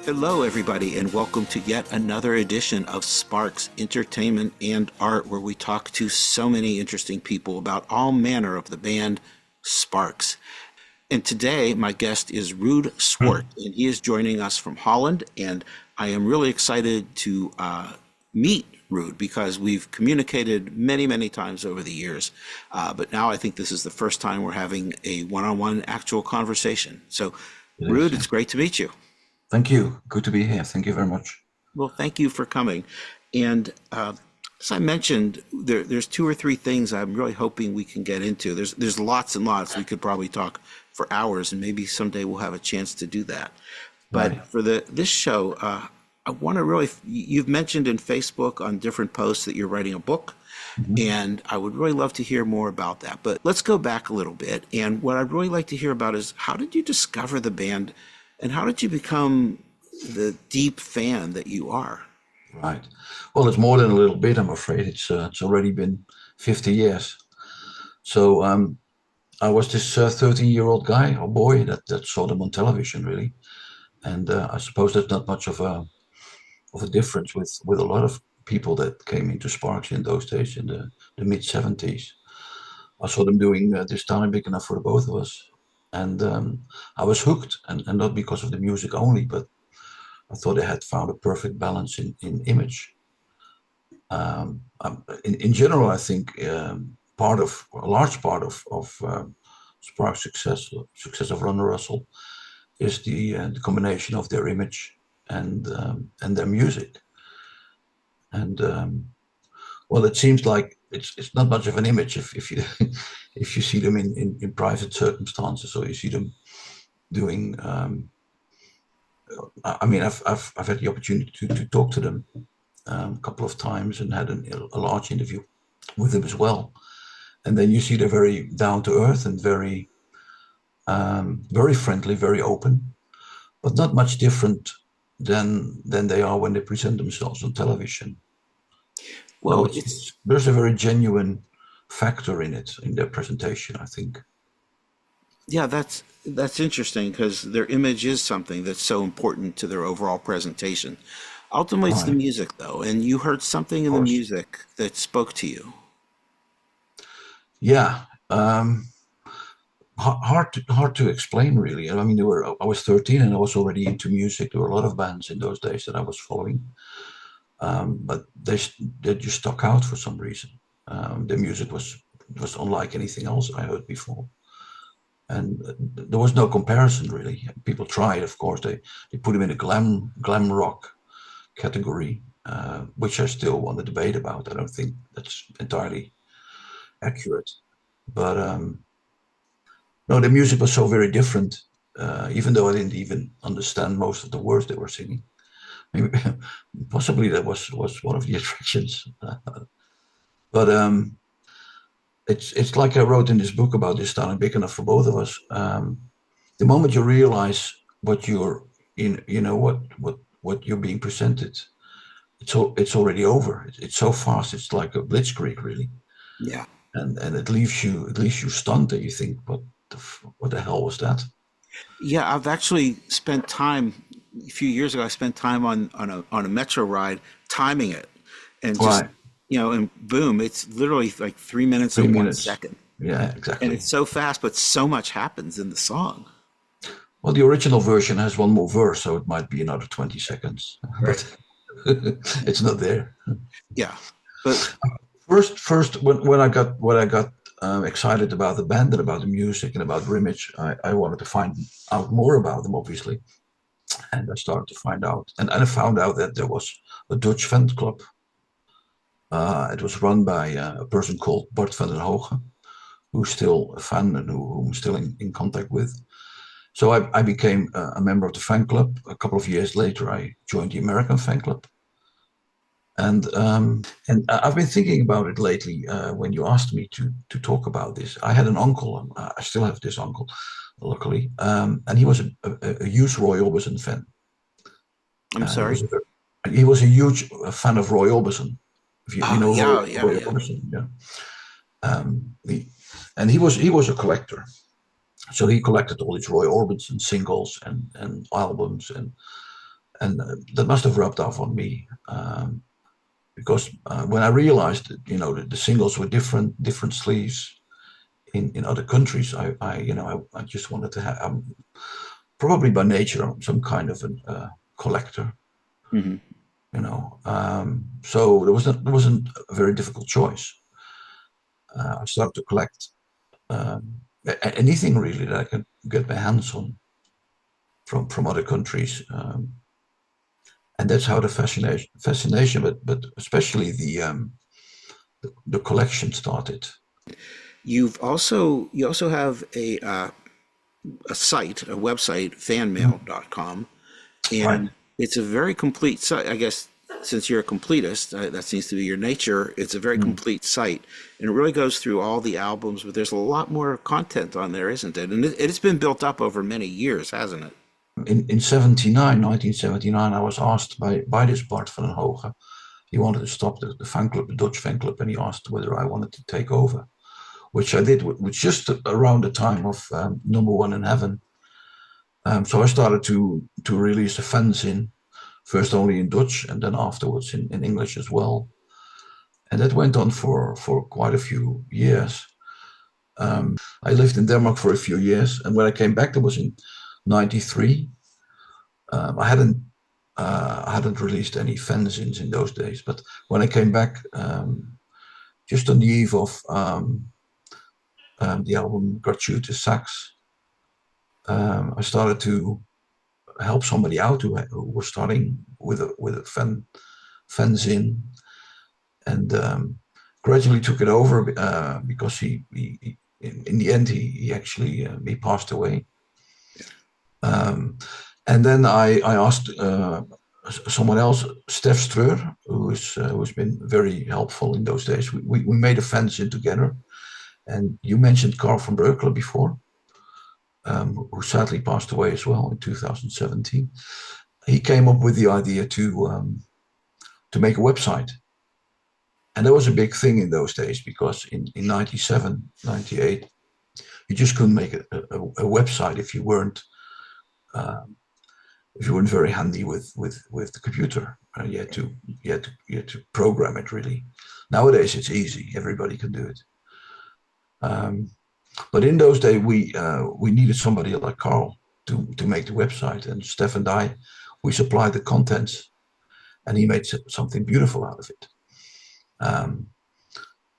Hello, everybody, and welcome to yet another edition of Sparks Entertainment and Art, where we talk to so many interesting people about all manner of the band Sparks. And today, my guest is RUUD SWART, and he is joining us from Holland. And I am really excited to meet RUUD because we've communicated many, many times over the years. But now I think this is the first time we're having a one-on-one actual conversation. So, It is, RUUD, yeah. it's great to meet you. Thank you. Good to be here. Thank you very much. Well, thank you for coming. And as I mentioned, there's two or three things I'm really hoping we can get into. There's lots and lots. We could probably talk for hours, and maybe someday we'll have a chance to do that. Right. But for this show, I want to really, you've mentioned in Facebook on different posts that you're writing a book, Mhm. and I would really love to hear more about that. But let's go back a little bit. And what I'd really like to hear about is how did you discover the band, and how did you become the deep fan that you are? Right. Well, it's more than a little bit, I'm afraid. It's already been 50 years. So I was this 13-year-old guy or boy that saw them on television, really. And I suppose there's not much of a difference with a lot of people that came into Sparks in those days in the mid 70s. I saw them doing This Town Ain't Big Enough for the Both of Us. And I was hooked, and not because of the music only, but I thought they had found a perfect balance in image. In general, I think a large part of Spark's success of Ron Russell is the combination of their image and their music. And well, it seems like it's not much of an image if you if you see them in private circumstances, or you see them doing. I mean, I've had the opportunity to talk to them a couple of times and had a large interview with them as well. And then you see they're very down to earth and very friendly, very open, but not much different than they are when they present themselves on television. No, Well, it's there's a very genuine factor in it in their presentation, I think. yeah, that's interesting because their image is something that's so important to their overall presentation. Ultimately, it's the Right, music, though, and you heard something of in the course. music that spoke to you. Yeah. Hard to explain, really. I mean, I was 13 and I was already into music. There were a lot of bands in those days that I was following, but they just stuck out for some reason. The music was unlike anything else I heard before, and there was no comparison really. People tried, of course. They put them in a glam rock category, which I still want to debate about. I don't think that's entirely accurate, but no, the music was so very different. Even though I didn't even understand most of the words they were singing. Maybe, possibly that was one of the attractions. But it's like I wrote in this book about This Town Big Enough for Both of Us. The moment you realize what you're in, what you're being presented, it's already over. It's so fast. It's like a blitzkrieg, really, Yeah. and it leaves you stunned. And you think, what the hell was that? Yeah, I've actually spent time a few years ago. I spent time on a metro ride timing it, and just Right, and boom, it's literally like 3 minutes three and one minutes. second, Yeah, and exactly. it's so fast, but so much happens in the song. Well, the original version has one more verse, so it might be another 20 seconds, Right. but it's not there. Yeah, but First, when I got excited about the band and about the music and about Rimage, I wanted to find out more about them, obviously, and I started to find out, and I found out that there was a Dutch fan club. It was run by a person called Bart van den Hoge, who's still a fan and who I'm still in contact with. So I became a member of the fan club. A couple of years later, I joined the American fan club. And I've been thinking about it lately. When you asked me to talk about this, I had an uncle. I still have this uncle, luckily, and he was a huge Roy Orbison fan. I'm He sorry. was a huge fan of Roy Orbison. If you Oh know yeah, yeah, Roy yeah. Orbison, yeah. Um, he, and he was a collector. So he collected all these Roy Orbison singles and albums, and that must have rubbed off on me. Because when I realized that, the singles were different sleeves in other countries, I just wanted to have, probably by nature, I'm some kind of a collector, Hmm. so there wasn't a very difficult choice. I started to collect anything really that I could get my hands on from other countries, and that's how the fascination, but especially the collection started. You also have a site, a website, fanmail.com, Right. and it's a very complete site. I guess since you're a completist, that seems to be your nature. It's a very Mm. complete site, and it really goes through all the albums. But there's a lot more content on there, isn't it? And it's been built up over many years, hasn't it? In 1979, I was asked by this Bart van den Hoge. He wanted to stop the fan club, the Dutch fan club, and he asked whether I wanted to take over, which I did, which just around the time of Number One in Heaven. So I started to release a fanzine, first only in Dutch and then afterwards in English as well. And that went on for quite a few years. I lived in Denmark for a few years, and when I came back, that was in '93. I hadn't released any fanzines in those days, but when I came back, just on the eve of the album Gratuitous Sax, I started to help somebody out who was starting with a fanzine, and gradually took it over because he in the end he actually he passed away. Um, and then I asked someone else, Steph Streur, who's been very helpful in those days. We made a fanzine together, and you mentioned Carl van Breukelen before, who sadly passed away as well in 2017. He came up with the idea to make a website. And that was a big thing in those days because in 97, 98, you just couldn't make a website if you weren't very handy with the computer. You had to program it really. Nowadays it's easy; everybody can do it. Um, but in those days we needed somebody like Carl to make the website, and Steph and we supplied the contents, and he made something beautiful out of it. Um,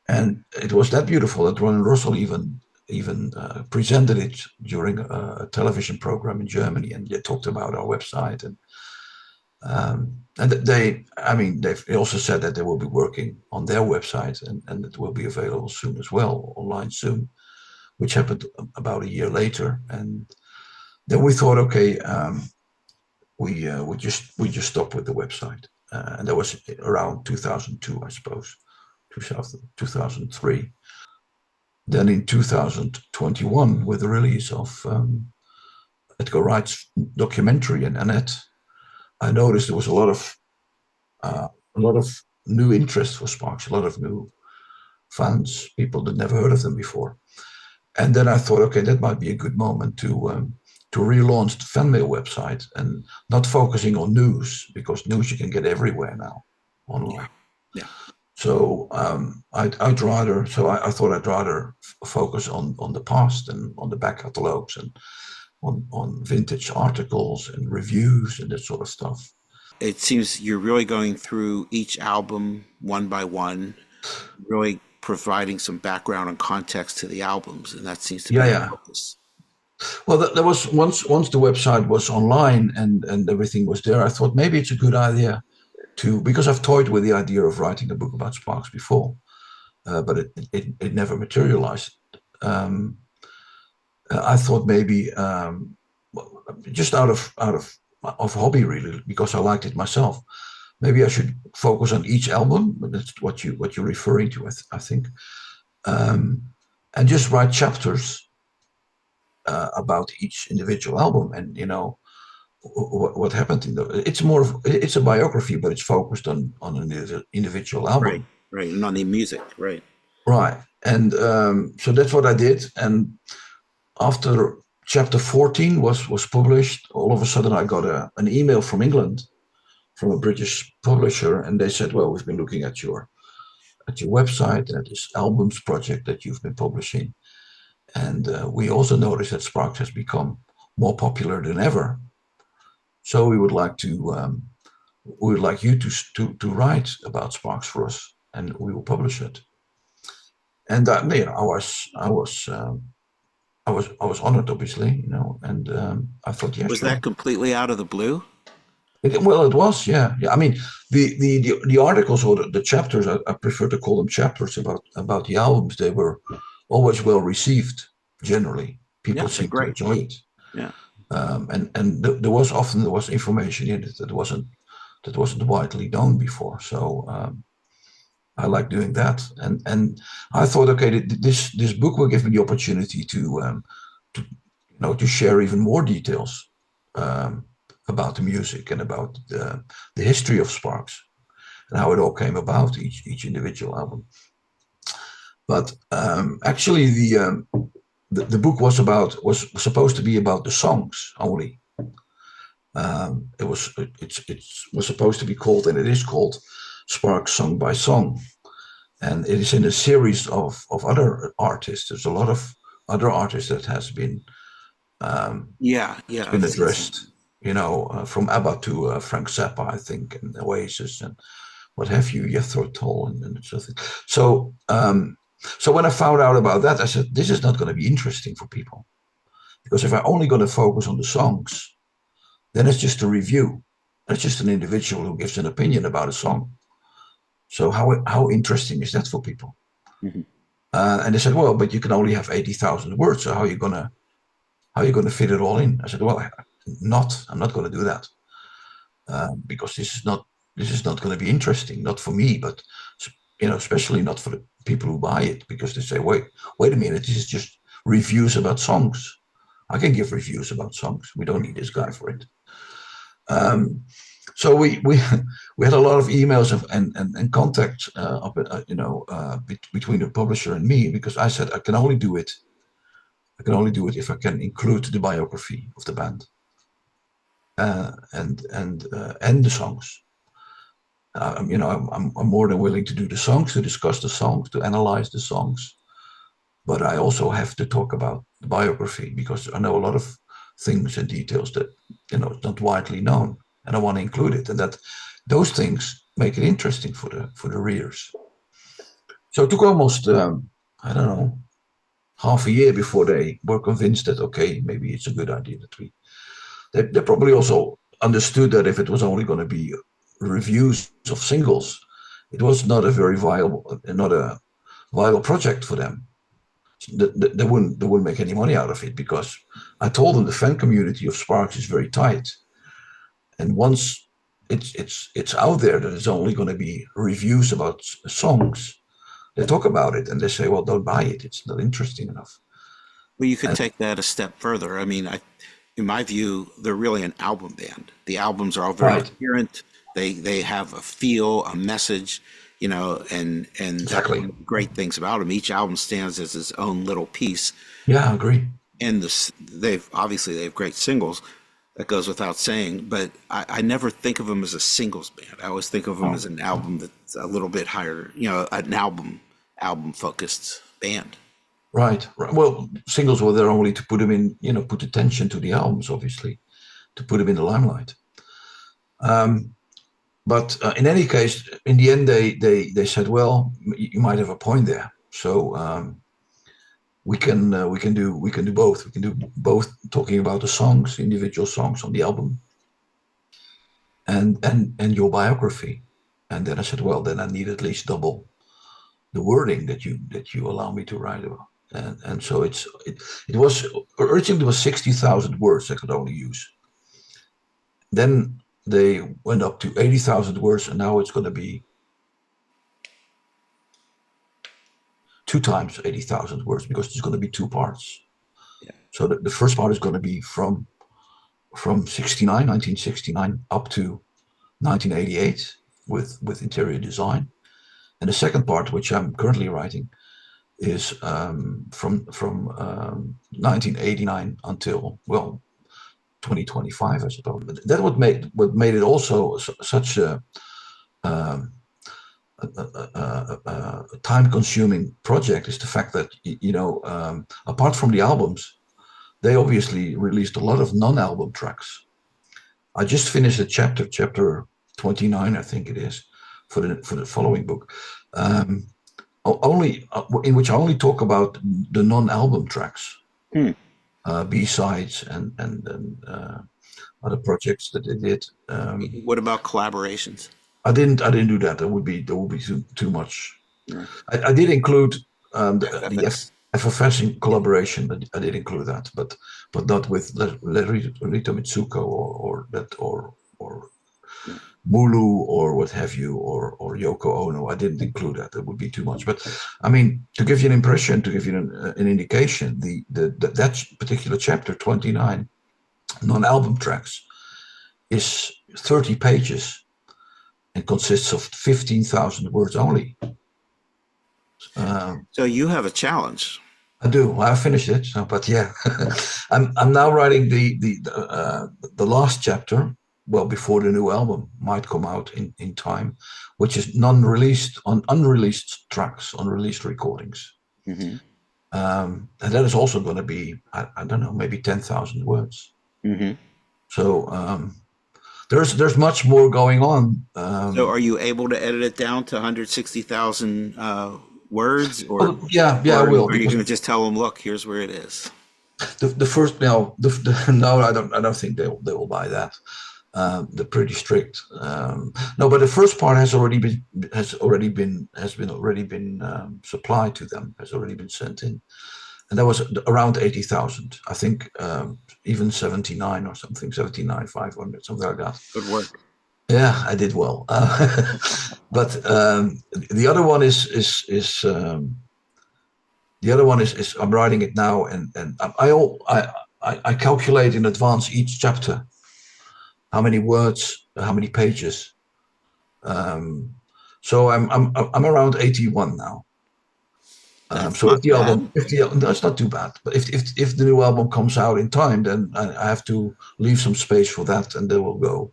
and it was that beautiful that Ron Russell even presented it during a television program in Germany, and they talked about our website, and they also said that they will be working on their website, and it will be available soon as well, online soon, which happened about a year later. And then we thought, okay, we just stopped with the website, and that was around 2002, I suppose, 2003. Then in 2021, with the release of Edgar Wright's documentary and Annette, I noticed there was a lot of new interest for Sparks, a lot of new fans, people that never heard of them before. And then I thought, okay, that might be a good moment to relaunch the Fanmail website, and not focusing on news, because news you can get everywhere now Yeah. online. Yeah. So I thought I'd rather focus on the past and on the back catalogs and on vintage articles and reviews and that sort of stuff. It seems you're really going through each album one by one, really providing some background and context to the albums, and that seems to be Yeah, your yeah. focus. Well, there was once the website was online and everything was there. I thought maybe it's a good idea because I've toyed with the idea of writing a book about Sparks before, but it never materialized. Um, I thought maybe just out of hobby really, because I liked it myself. Maybe I should focus on each album. That's what you're referring to, I think, um, and just write chapters about each individual album, and what happened in the. It's a biography, but it's focused on an individual Right. album. Right. And on the music. Right. Right. And so that's what I did. And after chapter 14 was published, all of a sudden I got an email from England, from a British publisher, and they said, well, we've been looking at your website and at this albums project that you've been publishing. And we also noticed that Sparks has become more popular than ever. So we would like you to write about Sparks for us, and we will publish it. And I was honored, obviously, and I thought, yeah, Was sure. that completely out of the blue? Well, it was, yeah. I mean, the articles or the chapters, I prefer to call them chapters about the albums. They were always well received. Generally, people Yeah, they're seemed to great. enjoy it. Yeah. There was information in it that wasn't widely known before. So I like doing that, and I thought, okay, this book will give me the opportunity to share even more details about the music and about the history of Sparks and how it all came about, each individual album. But actually, the book was supposed to be about the songs only. It was supposed to be called, and it is called, Sparks Song by Song, and it is in a series of other artists. There's a lot of other artists that has been Yeah. addressed. From ABBA to Frank Zappa, I think, and Oasis and what have you, Jethro Tull and something. So when I found out about that, I said, this is not going to be interesting for people, because if I'm only going to focus on the songs, then it's just a review. It's just an individual who gives an opinion about a song. So how interesting is that for people? Mm-hmm. And they said, well, but you can only have 80,000 words. So how are you gonna fit it all in? I said, well, I'm not going to do that, because this is not going to be interesting, not for me, but especially not for the people who buy it, because they say, wait a minute, this is just reviews about songs. I can give reviews about songs. We don't need this guy for it. So we had a lot of emails and contacts between the publisher and me, because I said I can only do it if I can include the biography of the band and the songs. I'm more than willing to do the songs, to discuss the songs, to analyze the songs, but I also have to talk about the biography, because I know a lot of things and details that it's not widely known, and I want to include it, and that those things make it interesting for the readers. So it took almost I don't know, half a year before they were convinced that, okay, maybe it's a good idea that they probably also understood that if it was only going to be reviews of singles, it was not a viable project for them. They wouldn't make any money out of it, because I told them the fan community of Sparks is very tight, and once it's out there that it's only going to be reviews about songs, they talk about it and they say, well, don't buy it, it's not interesting enough. Well, you could And take that a step further. I mean, in my view, they're really an album band. The albums are all very right, coherent. They have a feel, a message, and that's exactly, one of the great things about them. Each album stands as its own little piece, yeah, I agree. and they have great singles. That goes without saying, but I never think of them as a singles band. I always think of them Oh, as an album that's a little bit higher, an album focused band. right. Well, singles were there only to put them in, put attention to the albums, obviously, to put them in the limelight. But in any case, in the end, they said, well, you might have a point there. So we can do both. We can do both, talking about the songs, individual songs on the album, and your biography. And then I said, well, then I need at least double the wording that you allow me to write about. And so it was originally, it was 60,000 words I could only use. Then they went up to 80,000 words, and now it's going to be 2 times 80,000 words, because there's going to be 2 parts. Yeah. So the first part is going to be from 1969 up to 1988 with interior design, and the second part, which I'm currently writing, is from 1989 until, well, 2025, I suppose. But that what made it also such um, a time-consuming project is the fact that apart from the albums, they obviously released a lot of non-album tracks. I just finished a chapter 29, I think it is, for the following book, only in which I only talk about the non-album tracks, B-sides and other projects that they did. What about collaborations? I didn't do that. That would be too much. Yeah. I did include the FFS collaboration. I did include that, but not with Rito Mitsuko or Mulu or what have you, or Yoko Ono. I didn't include that. That would be too much. But I mean, to give you an impression, to give you an indication, that particular chapter 29, non-album tracks, is 30 pages and consists of 15,000 words only. So you have a challenge. I do. I finished it, but yeah, I'm now writing the last chapter. Well, before the new album might come out in time, which is unreleased tracks, unreleased recordings. Mm-hmm. And that is also going to be, I don't know, maybe 10,000 words. Mm-hmm. So there's much more going on. So are you able to edit it down to 160,000 words? Or yeah, I will. Are you going to just tell them, look, here's where it is? The first, no, no, I don't think they will buy that. They're pretty strict. No, but the first part has already been supplied to them, has already been sent in, and that was around 80,000. I think even 79 or something, 79,500, something like that. Good work. Yeah, I did well. But the other one is I'm writing it now, and I calculate in advance each chapter. How many words? How many pages? So I'm around 81 now. So if the album, that's not too bad. But if the new album comes out in time, then I have to leave some space for that, and they will go.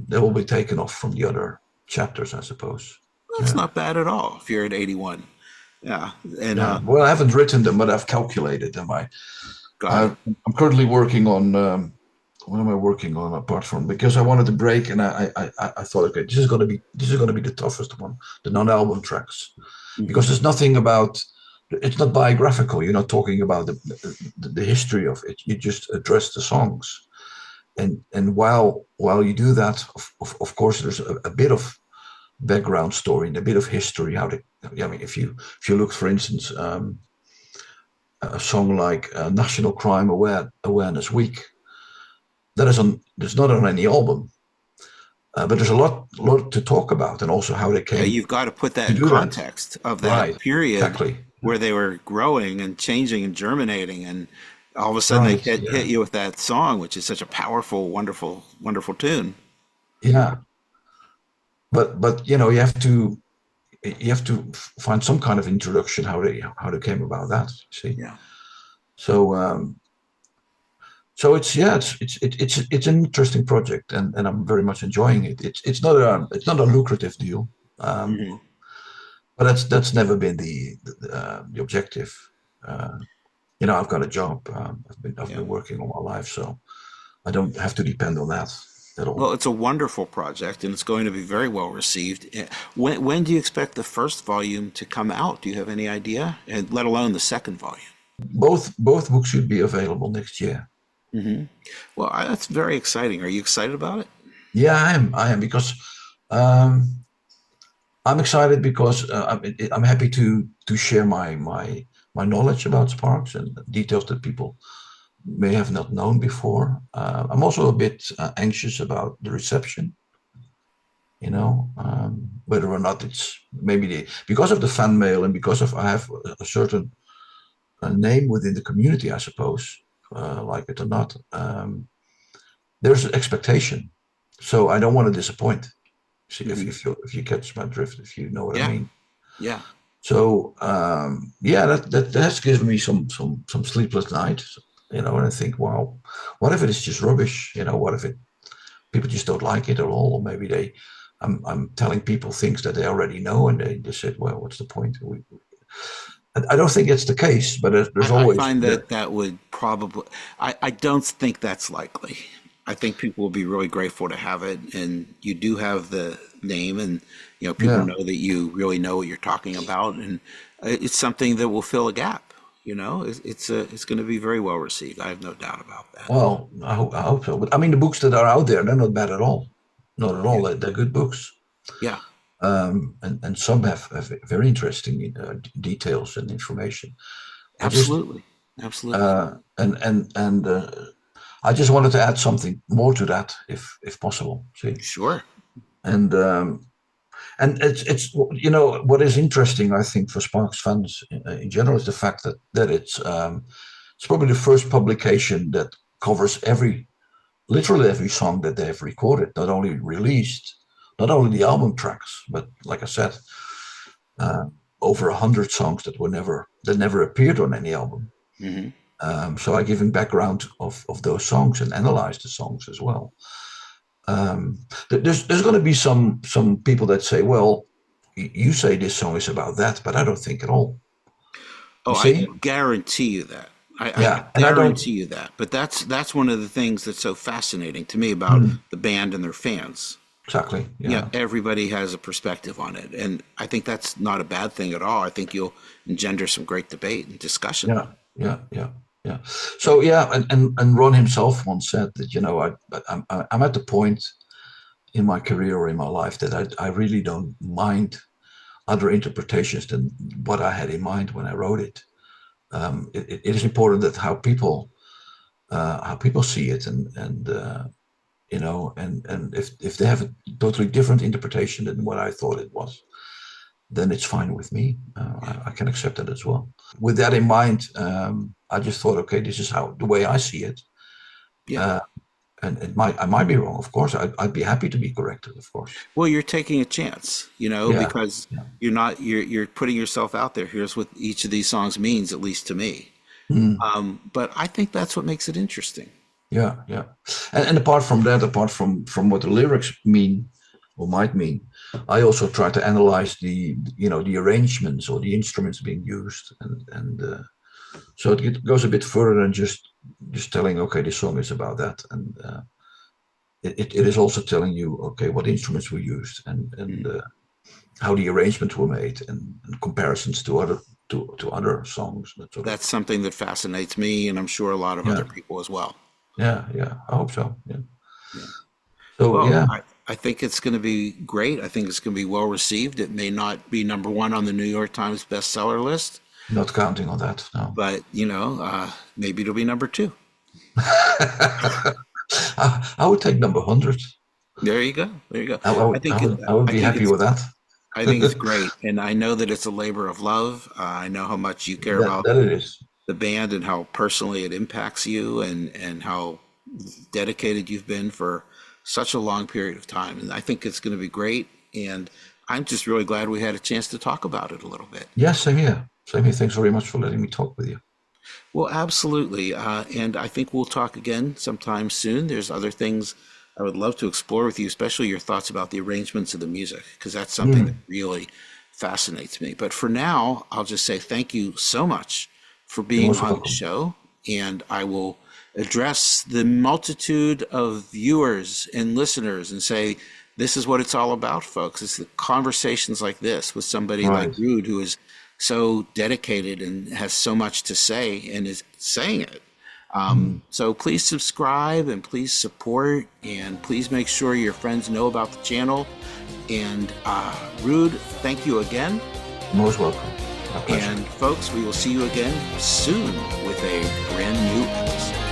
They will be taken off from the other chapters, I suppose. That's not bad at all. If you're at 81, yeah. And well, I haven't written them, but I've calculated them. I'm currently working on. What am I working on apart from, because I wanted to break, and I thought, okay, this is going to be the toughest one, the non-album tracks, because there's nothing about, it's not biographical. You're not talking about the history of it. You just address the songs, and while you do that, of course, there's a bit of background story and a bit of history. If you look, for instance, a song like National Crime Awareness Week. It's not on any album, but there's a lot to talk about, and also how they came. Yeah, you've got to put that in context of that period where they were growing and changing and germinating, and all of a sudden they hit you with that song, which is such a powerful, wonderful, wonderful tune. Yeah, but you have to find some kind of introduction how they came about that. See, yeah. So it's an interesting project, and I'm very much enjoying it. It's not a lucrative deal, but that's never been the objective. I've got a job. I've been working all my life, so I don't have to depend on that at all. Well, it's a wonderful project, and it's going to be very well received. When do you expect the first volume to come out? Do you have any idea? And let alone the second volume. Both books should be available next year. Mm-hmm. Well, that's very exciting. Are you excited about it? Yeah, I am because I'm excited because I'm happy to share my knowledge about Sparks and details that people may have not known before. I'm also a bit anxious about the reception. Whether or not it's maybe because of the fan mail and because of I have a certain name within the community, I suppose. Like it or not, there's an expectation, so I don't want to disappoint. See, if you catch my drift, if you know what I mean. Yeah. So yeah, that has given me some sleepless nights, you know, and I think, wow, what if it is just rubbish? You know, what if it people just don't like it at all, or maybe I'm telling people things that they already know, and they just said, well, what's the point? I don't think it's the case, but there's I always find that that would probably, I don't think that's likely. I think people will be really grateful to have it, and you do have the name, and people yeah. know that you really know what you're talking about, and it's something that will fill a gap. It's going to be very well received. I have no doubt about that. Well, I hope so. But I mean, the books that are out there, they're not bad at all. Not at all. Yeah, They're good books. yeah, And some have very interesting details and information. I just absolutely, absolutely. I just wanted to add something more to that, if possible. See, Sure. and it's what is interesting, I think, for Sparks fans in general is the fact that it's probably the first publication that covers literally every song that they've recorded, not only released, not only the album tracks, but like I said, uh, over 100 songs that never appeared on any album. Hmm. So I give him background of those songs and analyze the songs as well. There's going to be some people that say, well, you say this song is about that, but I don't think at all. Oh, You I see? guarantee you that. I Yeah, and I don't. guarantee you that. But that's one of the things that's so fascinating to me about Hmm, the band and their fans. exactly. Yeah, Yeah, everybody has a perspective on it, and I think that's not a bad thing at all. I think you'll engender some great debate and discussion. yeah, yeah. Yeah. So yeah, and Ron himself once said that I'm at the point in my career or in my life that I really don't mind other interpretations than what I had in mind when I wrote it. It is important that how people see it, and if they have a totally different interpretation than what I thought it was, then it's fine with me. Yeah, I can accept that as well. With that in mind, I just thought, okay, this is how the way I see it. yeah. Uh, and I might be wrong, of course. I'd be happy to be corrected, of course. Well, you're taking a chance, Yeah, because yeah, you're putting yourself out there. Here's what each of these songs means, at least to me. mm, But I think that's what makes it interesting. yeah, yeah. And apart from that, apart from what the lyrics mean or might mean, I also try to analyze the arrangements or the instruments being used, and so it goes a bit further than just telling, okay, this song is about that, and it is also telling you, okay, what instruments were used, and Mm. how the arrangements were made, and comparisons to other songs, that sort of. That's something that fascinates me, and I'm sure a lot of other Yeah, people as well. yeah, yeah. I hope so. Yeah. Yeah. So Well, yeah, I think it's going to be great. I think it's going to be well received. It may not be number one on the New York Times bestseller list, not counting on that. No. but maybe it'll be number two. I would take number 100. There you go. There you go. I I would, I think it, would, I would I be think happy it's with that. I think it's great, and I know that it's a labor of love. I know how much you care that about that it is. the band and how personally it impacts you, and how dedicated you've been for such a long period of time. And I think it's going to be great. And I'm just really glad we had a chance to talk about it a little bit. Yeah, same here. Same here. Thanks very much for letting me talk with you. Well, absolutely. And I think we'll talk again sometime soon. There's other things I would love to explore with you, especially your thoughts about the arrangements of the music, because that's something that Mm, really fascinates me. But for now, I'll just say thank you so much for you're being most on the welcome. show. And I will address the multitude of viewers and listeners and say, this is what it's all about, folks. It's the conversations like this with somebody like Right. Ruud, who is so dedicated and has so much to say and is saying it. Mm. So please subscribe and please support and please make sure your friends know about the channel. And Ruud, thank you again. You're most welcome. My pleasure. And folks, we will see you again soon with a brand new episode.